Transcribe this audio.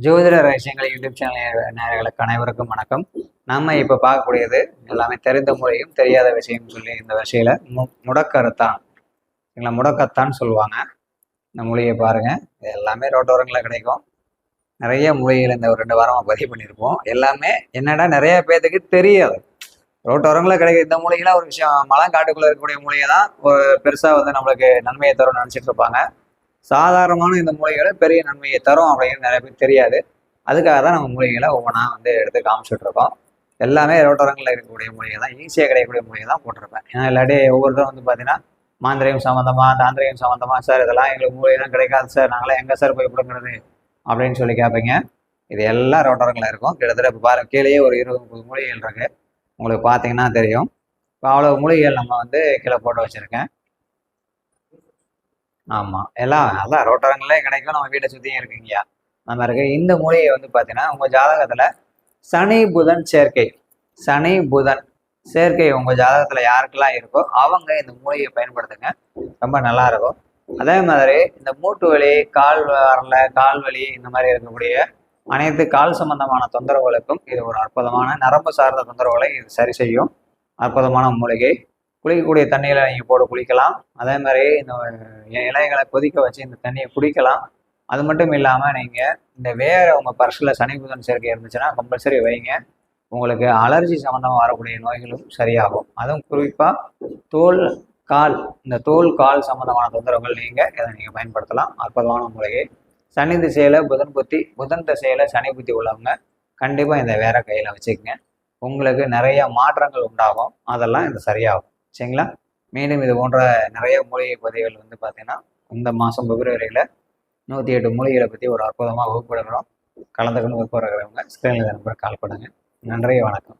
ஜோதிட ரகசியங்கள் YouTube channel நேயர்களுக்கு அனைவருக்கும் வணக்கம். நம்ம இப்போ பார்க்கக்கூடியது எல்லாமே தெரிந்த முறையும் தெரியாத விஷயம் சொல்லி இந்த விஷயில முடக்கருத்தான் சரிங்களா, முடக்கத்தான் சொல்லுவாங்க. இந்த மொழியை பாருங்க, இது எல்லாமே ரோட்டோரங்களில் கிடைக்கும். நிறைய மொழிகள் இந்த ஒரு 2 வாரமாக பதிவு பண்ணியிருப்போம். எல்லாமே என்னடா நிறைய பேர்த்துக்கு தெரியாது. ரோட்டோரங்களில் கிடைக்கிற இந்த மூலிகைலாம் ஒரு விஷயம், மலைக்காட்டுக்குள்ளே இருக்கக்கூடிய மூலிகை தான் பெருசாக வந்து நம்மளுக்கு நன்மையை தரும்னு நினச்சிட்டு இருப்பாங்க. சாதாரணமான இந்த மூலிகைகளை பெரிய நன்மையை தரும் அப்படிங்கிறது நிறைய பேர் தெரியாது. அதுக்காக தான் நம்ம மூலிகைகளை ஒவ்வொன்றா வந்து எடுத்து காமிச்சிட்டு இருக்கோம். எல்லாமே ரோட்டோரங்களில் இருக்கக்கூடிய மூலிகை தான், ஈஸியாக கிடைக்கக்கூடிய மூலிகை தான் போட்டிருப்பேன். ஏன்னா இல்லாட்டி ஒவ்வொருத்தரும் வந்து பார்த்தீங்கன்னா மாந்திரியம் சம்மந்தமாக, தாந்திரியம் சம்மந்தமாக, சார் இதெல்லாம் எங்களுக்கு மூலிகைலாம் கிடைக்காது சார், நாங்களாம் எங்கே சார் போய் கொடுக்குறது அப்படின்னு சொல்லி கேட்பீங்க. இது எல்லாம் ரோட்டோரங்களில் இருக்கும். கிட்டத்தட்ட இப்போ பாருங்க, கீழேயே ஒரு 20-30 மூலிகைகள் இருக்குது. உங்களுக்கு பார்த்தீங்கன்னா தெரியும். இப்போ அவ்வளோ மூலிகைகள் நம்ம வந்து கீழே போட்டு வச்சுருக்கேன். ஆமாம், எல்லாம் அதான் ரோட்டோரங்களே கிடைக்கும், நம்ம வீட்டை சுற்றியும் இருக்குங்கய்யா. நம்ம இருக்க இந்த மூலிகை வந்து பார்த்தீங்கன்னா உங்கள் ஜாதகத்தில் சனி புதன் சேர்க்கை உங்கள் ஜாதகத்தில் யாருக்கெல்லாம் இருக்கோ அவங்க இந்த மூலிகையை பயன்படுத்துங்க, ரொம்ப நல்லா இருக்கும். அதே மாதிரி இந்த மூட்டு வலி, கால் வலி, இந்த மாதிரி இருக்கக்கூடிய அனைத்து கால் சம்பந்தமான தொந்தரவுகளுக்கும் இது ஒரு அற்புதமான நரம்பு சார்ந்த தொந்தரவுகளை இது சரி செய்யும். அற்புதமான மூலிகை. குளிக்கக்கூடிய தண்ணியில் நீங்கள் போட்டு குளிக்கலாம். அதே மாதிரி இந்த இலைகளை கொதிக்க வச்சு இந்த தண்ணியை குடிக்கலாம். அது மட்டும் இல்லாமல் நீங்கள் இந்த வேறு உங்கள் பர்ஸில் சனி புதன் சேர்க்கை இருந்துச்சுன்னா கம்பல்சரி வைங்க. உங்களுக்கு அலர்ஜி சம்மந்தமாக வரக்கூடிய நோய்களும் சரியாகும். அதுவும் குறிப்பாக இந்த தோல் கால் சம்மந்தமான தொந்தரவுகள் நீங்கள் இதை நீங்கள் பயன்படுத்தலாம். அற்புதமான மூலிகை. சனி திசையில் புதன் திசையில் சனி புத்தி உள்ளவங்க கண்டிப்பாக இந்த வேற கையில் வச்சுக்கோங்க. உங்களுக்கு நிறைய மாற்றங்கள் உண்டாகும், அதெல்லாம் இது சரியாகும். சரிங்களா? மீண்டும் இது போன்ற நிறைய மூலிகை பதிவுகள் வந்து பார்த்தீங்கன்னா இந்த மாதம் பிப்ரவரியில் 108 மூலிகைகளை பற்றி ஒரு அற்புதமாக வகுப்பு எடுக்கிறோம். கலந்துக்கணும் விருப்பம் இருக்கிறவங்க ஸ்க்ரீனில் நம்பர் கால் பண்ணுங்கள். நன்றி, வணக்கம்.